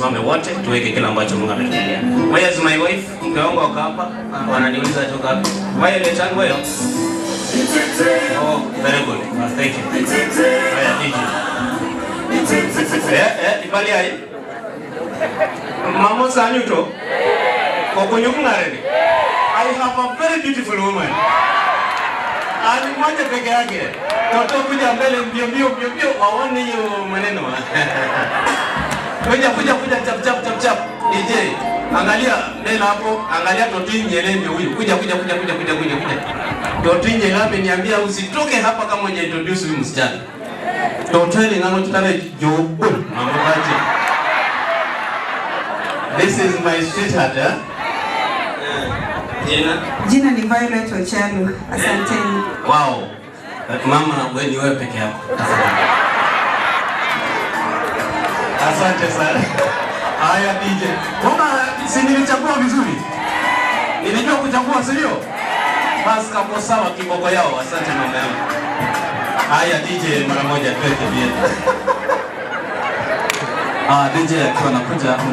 tusimame wote tuweke kila ambacho Mungu ametujalia. Where is my wife? Mke wangu wako hapa. Wananiuliza toka wapi? Violet and where? Oh, very good. Thank you. Haya, DJ. Ibali hai. Mama Sanyuto. Kokonyukungareni. I have a very beautiful woman. Ani mmoja peke yake. Toto kuja mbele mbio waone hiyo maneno. Kuja chap. DJ, angalia mbele hapo, angalia Toti Nyele ndio huyu. Kuja. Toti Nyele ameniambia usitoke hapa kama huja introduce huyu msichana. Totally ngano tutale jobo. Mambaje. This is my sweetheart, eh? Jina ni Violet Ochalo. Asanteni. Wow. Mama wewe ni wewe peke yako. Asante sana. Haya DJ. Mama si nilichagua vizuri? Nilijua kuchagua sio? Basi kapo sawa kiboko yao. Asante mama yangu. Haya DJ mara moja twende pia. DJ akiwa anakuja